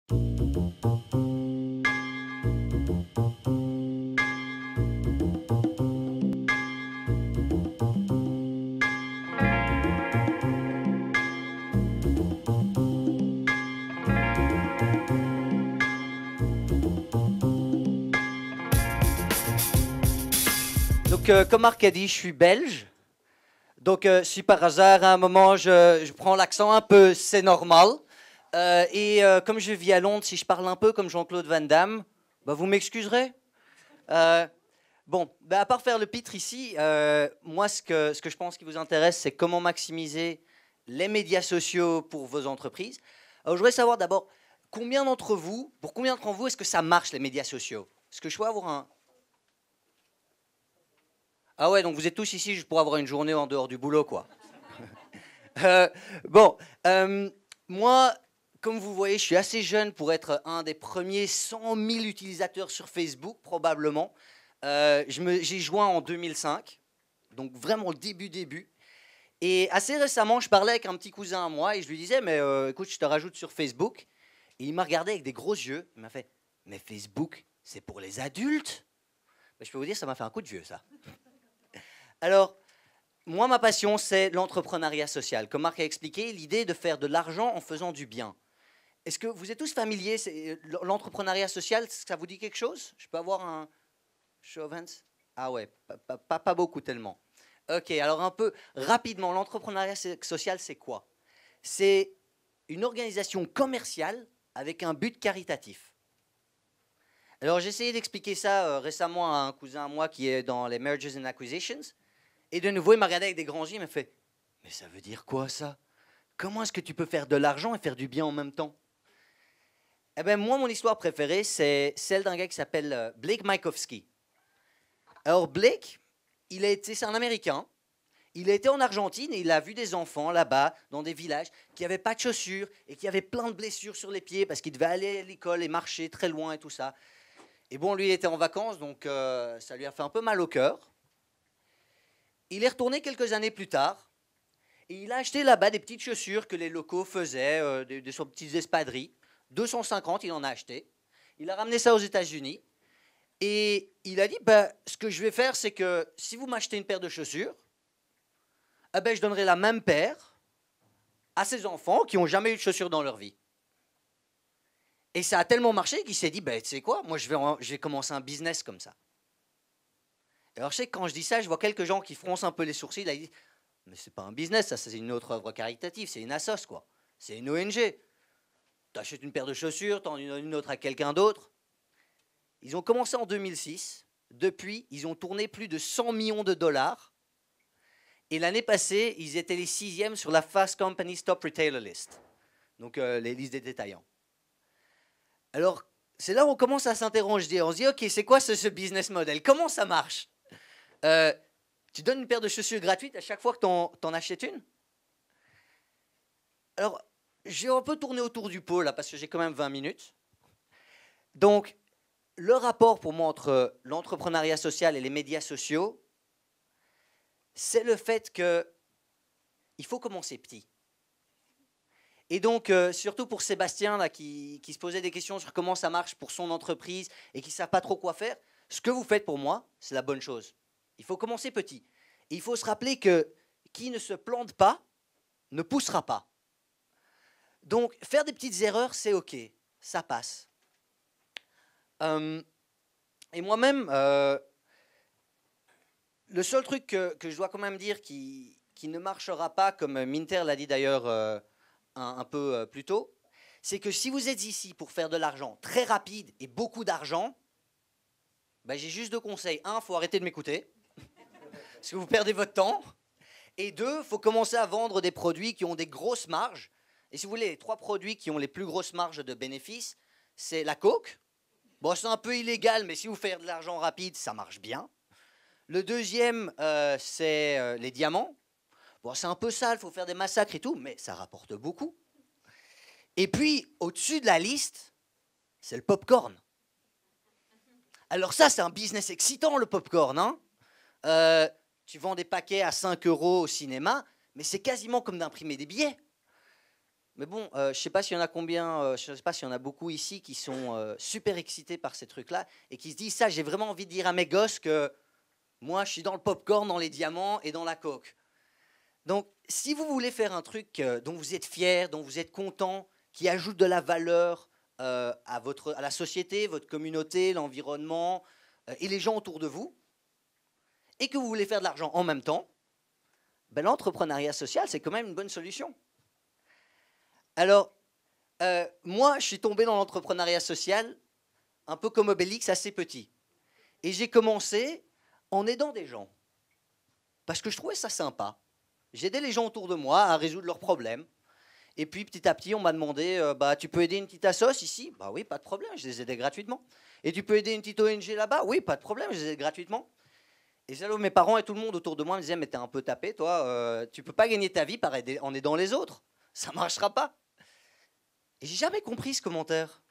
Donc, comme Marc a dit, je suis belge. Donc, si par hasard, à un moment, je prends l'accent un peu, c'est normal. Comme je vis à Londres, si je parle un peu comme Jean-Claude Van Damme, bah, vous m'excuserez. Bon, bah, à part faire le pitre ici, moi, ce que je pense qui vous intéresse, c'est comment maximiser les médias sociaux pour vos entreprises. Alors, je voudrais savoir d'abord, pour combien d'entre vous, est-ce que ça marche, les médias sociaux? Est-ce que je peux avoir un... Ah ouais, donc vous êtes tous ici juste pour avoir une journée en dehors du boulot, quoi. Euh, bon, moi, comme vous voyez, je suis assez jeune pour être un des premiers 100 000 utilisateurs sur Facebook, probablement. J'ai joint en 2005, donc vraiment le début. Et assez récemment, je parlais avec un petit cousin à moi et je lui disais, mais écoute, je te rajoute sur Facebook. Et il m'a regardé avec des gros yeux. Il m'a fait, mais Facebook, c'est pour les adultes? Ben, je peux vous dire, ça m'a fait un coup de vieux, ça. Alors, moi, ma passion, c'est l'entrepreneuriat social. Comme Marc a expliqué, l'idée est de faire de l'argent en faisant du bien. Est-ce que vous êtes tous familiers? L'entrepreneuriat social, ça vous dit quelque chose? Je peux avoir un show of hands? Ah ouais, pas beaucoup tellement. Ok, alors un peu rapidement, l'entrepreneuriat social, c'est quoi? C'est une organisation commerciale avec un but caritatif. Alors j'ai essayé d'expliquer ça récemment à un cousin à moi qui est dans les mergers and acquisitions. Et de nouveau, il m'a regardé avec des grands yeux, il m'a fait « Mais ça veut dire quoi, ça? Comment est-ce que tu peux faire de l'argent et faire du bien en même temps ?» Eh bien, moi, mon histoire préférée, c'est celle d'un gars qui s'appelle Blake Mycoskie. Alors, Blake, c'est un Américain. Il a été en Argentine et il a vu des enfants là-bas, dans des villages, qui n'avaient pas de chaussures et qui avaient plein de blessures sur les pieds parce qu'ils devaient aller à l'école et marcher très loin et tout ça. Et bon, lui, il était en vacances, donc ça lui a fait un peu mal au cœur. Il est retourné quelques années plus tard et il a acheté là-bas des petites chaussures que les locaux faisaient, des petites espadrilles. 250, il en a acheté. Il a ramené ça aux États-Unis et il a dit bah, ce que je vais faire, c'est que si vous m'achetez une paire de chaussures, eh ben, je donnerai la même paire à ces enfants qui n'ont jamais eu de chaussures dans leur vie. Et ça a tellement marché qu'il s'est dit bah, tu sais quoi, moi je vais commencer un business comme ça. Alors je sais que quand je dis ça, je vois quelques gens qui froncent un peu les sourcils. Là, ils disent mais c'est pas un business, ça c'est une autre œuvre caritative, c'est une assoce quoi. C'est une ONG. Tu achètes une paire de chaussures, tu en donnes une autre à quelqu'un d'autre. Ils ont commencé en 2006. Depuis, ils ont tourné plus de 100 millions de dollars. Et l'année passée, ils étaient les 6e sur la Fast Company Top Retailer List. Donc les listes des détaillants. Alors, c'est là où on commence à s'interroger. On se dit, OK, c'est quoi ce business model? Comment ça marche? Tu donnes une paire de chaussures gratuites à chaque fois que tu en achètes une? Alors, j'ai un peu tourné autour du pot, là, parce que j'ai quand même 20 minutes. Donc, le rapport pour moi entre l'entrepreneuriat social et les médias sociaux, c'est le fait qu'il faut commencer petit. Et donc, surtout pour Sébastien, là, qui se posait des questions sur comment ça marche pour son entreprise et qui ne savent pas trop quoi faire, ce que vous faites pour moi, c'est la bonne chose. Il faut commencer petit. Et il faut se rappeler que qui ne se plante pas ne poussera pas. Donc, faire des petites erreurs, c'est OK. Ça passe. Et moi-même, le seul truc que je dois quand même dire qui ne marchera pas, comme Minter l'a dit d'ailleurs un peu plus tôt, c'est que si vous êtes ici pour faire de l'argent très rapide et beaucoup d'argent, ben j'ai juste 2 conseils. 1, il faut arrêter de m'écouter, parce que vous perdez votre temps. Et 2, il faut commencer à vendre des produits qui ont des grosses marges. Et si vous voulez, les 3 produits qui ont les plus grosses marges de bénéfices, c'est la coke. Bon, c'est un peu illégal, mais si vous faites de l'argent rapide, ça marche bien. Le deuxième, c'est les diamants. Bon, c'est un peu sale, il faut faire des massacres et tout, mais ça rapporte beaucoup. Et puis, au-dessus de la liste, c'est le popcorn. Alors ça, c'est un business excitant, le popcorn. Hein, tu vends des paquets à 5 € au cinéma, mais c'est quasiment comme d'imprimer des billets. Mais bon, je ne sais pas s'il y en a combien, je sais pas s'il y en a beaucoup ici qui sont super excités par ces trucs-là et qui se disent ça, j'ai vraiment envie de dire à mes gosses que moi, je suis dans le popcorn, dans les diamants et dans la coke. Donc, si vous voulez faire un truc dont vous êtes fier, dont vous êtes content, qui ajoute de la valeur à la société, votre communauté, l'environnement et les gens autour de vous, et que vous voulez faire de l'argent en même temps, ben, l'entrepreneuriat social, c'est quand même une bonne solution. Alors, moi, je suis tombé dans l'entrepreneuriat social un peu comme Obélix, assez petit. Et j'ai commencé en aidant des gens. Parce que je trouvais ça sympa. J'aidais les gens autour de moi à résoudre leurs problèmes. Et puis, petit à petit, on m'a demandé, bah, tu peux aider une petite assoce ici? Bah oui, pas de problème, je les aidais gratuitement. Et tu peux aider une petite ONG là-bas? Oui, pas de problème, je les aidais gratuitement. Et là, mes parents et tout le monde autour de moi me disaient, mais t'es un peu tapé, toi, tu peux pas gagner ta vie en aidant les autres. Ça marchera pas. Et j'ai jamais compris ce commentaire.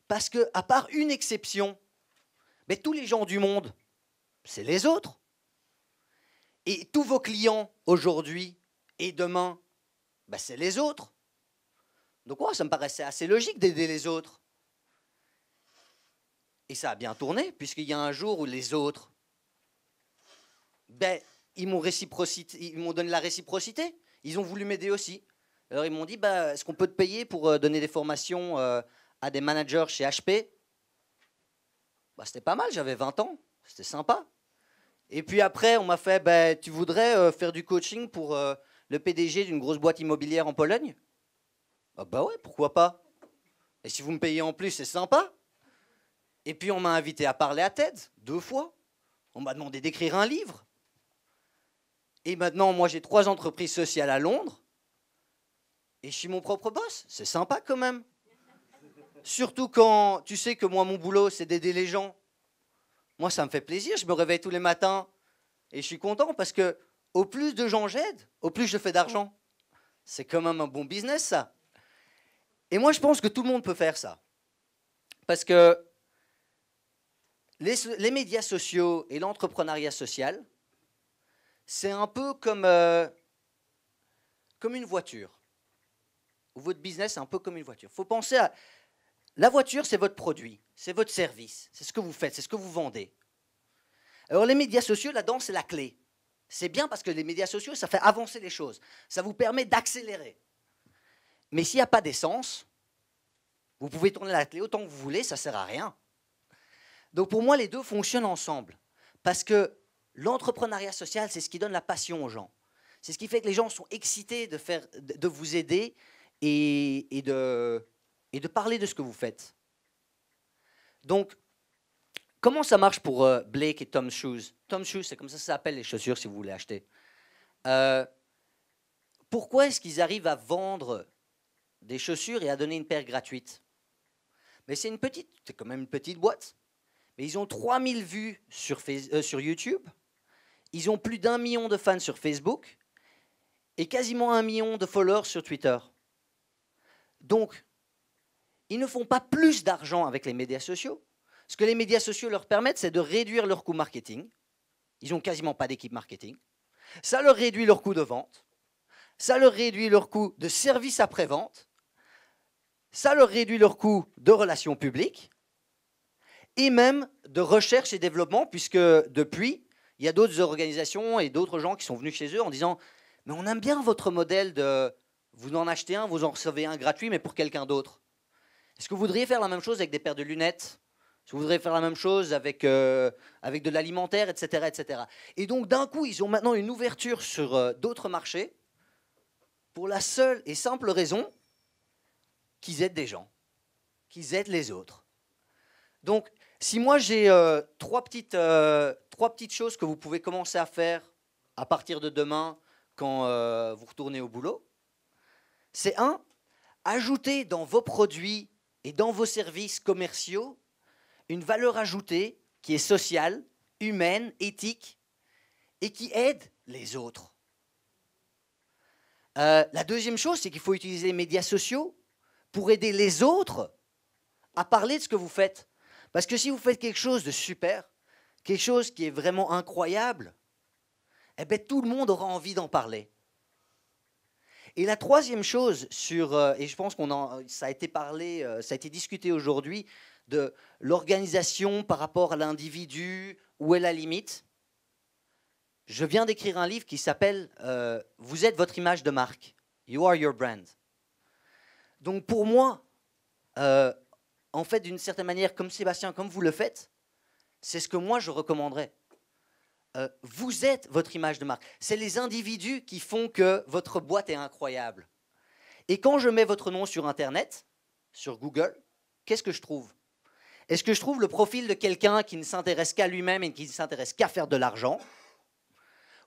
Parce que, à part une exception, mais tous les gens du monde, c'est les autres. Et tous vos clients aujourd'hui et demain, ben c'est les autres. Donc moi, ça me paraissait assez logique d'aider les autres. Et ça a bien tourné, puisqu'il y a un jour où les autres, ben, ils m'ont donné la réciprocité. Ils ont voulu m'aider aussi. Alors ils m'ont dit, bah, est-ce qu'on peut te payer pour donner des formations à des managers chez HP? Bah, c'était pas mal, j'avais 20 ans, c'était sympa. Et puis après, on m'a fait, bah, tu voudrais faire du coaching pour le PDG d'une grosse boîte immobilière en Pologne? Ah bah ouais, pourquoi pas? Et si vous me payez en plus, c'est sympa. Et puis on m'a invité à parler à TED, 2 fois. On m'a demandé d'écrire un livre. Et maintenant, moi, j'ai 3 entreprises sociales à Londres. Et je suis mon propre boss. C'est sympa quand même. Surtout quand tu sais que moi, mon boulot, c'est d'aider les gens. Moi, ça me fait plaisir. Je me réveille tous les matins et je suis content parce que au plus de gens j'aide, au plus je fais d'argent. C'est quand même un bon business, ça. Et moi, je pense que tout le monde peut faire ça. Parce que les médias sociaux et l'entrepreneuriat social, c'est un peu comme une voiture. Votre business, c'est un peu comme une voiture. Il faut penser à... La voiture, c'est votre produit, c'est votre service, c'est ce que vous faites, c'est ce que vous vendez. Alors les médias sociaux, là-dedans, c'est la clé. C'est bien parce que les médias sociaux, ça fait avancer les choses. Ça vous permet d'accélérer. Mais s'il n'y a pas d'essence, vous pouvez tourner la clé autant que vous voulez, ça ne sert à rien. Donc pour moi, les deux fonctionnent ensemble. Parce que l'entrepreneuriat social, c'est ce qui donne la passion aux gens. C'est ce qui fait que les gens sont excités de vous aider et de parler de ce que vous faites. Donc, comment ça marche pour Blake et Tom's Shoes? Tom's Shoes, c'est comme ça s'appelle les chaussures si vous voulez acheter. Pourquoi est-ce qu'ils arrivent à vendre des chaussures et à donner une paire gratuite? Mais c'est quand même une petite boîte. Mais ils ont 3000 vues sur YouTube. Ils ont plus d'1 million de fans sur Facebook et quasiment 1 million de followers sur Twitter. Donc, ils ne font pas plus d'argent avec les médias sociaux. Ce que les médias sociaux leur permettent, c'est de réduire leur coût marketing. Ils n'ont quasiment pas d'équipe marketing. Ça leur réduit leur coût de vente. Ça leur réduit leur coût de service après-vente. Ça leur réduit leur coût de relations publiques. Et même de recherche et développement, puisque depuis, il y a d'autres organisations et d'autres gens qui sont venus chez eux en disant « Mais on aime bien votre modèle de vous en achetez un, vous en recevez un gratuit, mais pour quelqu'un d'autre. Est-ce que vous voudriez faire la même chose avec des paires de lunettes? Est-ce que vous voudriez faire la même chose avec de l'alimentaire, etc., etc. » Et donc, d'un coup, ils ont maintenant une ouverture sur d'autres marchés pour la seule et simple raison qu'ils aident des gens, qu'ils aident les autres. Donc, si moi j'ai 3 petites choses que vous pouvez commencer à faire à partir de demain quand vous retournez au boulot, c'est ajouter dans vos produits et dans vos services commerciaux une valeur ajoutée qui est sociale, humaine, éthique et qui aide les autres. La deuxième chose, c'est qu'il faut utiliser les médias sociaux pour aider les autres à parler de ce que vous faites. Parce que si vous faites quelque chose de super, quelque chose qui est vraiment incroyable, eh bien, tout le monde aura envie d'en parler. Et la troisième chose, et je pense ça a été parlé, ça a été discuté aujourd'hui, de l'organisation par rapport à l'individu, où est la limite. Je viens d'écrire un livre qui s'appelle « Vous êtes votre image de marque ». You are your brand. Donc pour moi, en fait, d'une certaine manière, comme Sébastien, comme vous le faites, c'est ce que moi je recommanderais. Vous êtes votre image de marque. C'est les individus qui font que votre boîte est incroyable. Et quand je mets votre nom sur Internet, sur Google, qu'est-ce que je trouve? Est-ce que je trouve le profil de quelqu'un qui ne s'intéresse qu'à lui-même et qui ne s'intéresse qu'à faire de l'argent?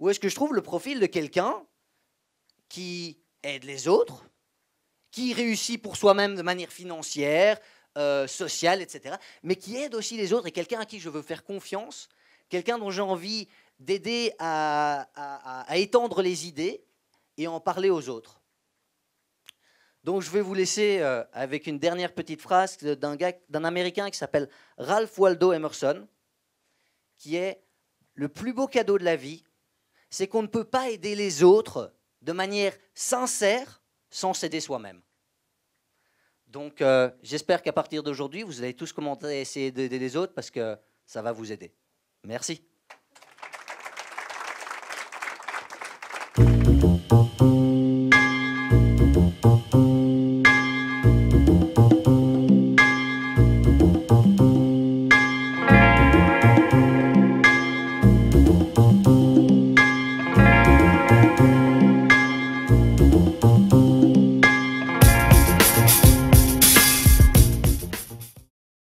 Ou est-ce que je trouve le profil de quelqu'un qui aide les autres, qui réussit pour soi-même de manière financière, sociale, etc., mais qui aide aussi les autres et quelqu'un à qui je veux faire confiance, quelqu'un dont j'ai envie d'aider à étendre les idées et en parler aux autres. Donc je vais vous laisser avec une dernière petite phrase d'un Américain qui s'appelle Ralph Waldo Emerson, qui est « Le plus beau cadeau de la vie, c'est qu'on ne peut pas aider les autres de manière sincère sans s'aider soi-même. » Donc j'espère qu'à partir d'aujourd'hui, vous allez tous commencer à essayer d'aider les autres parce que ça va vous aider. Merci.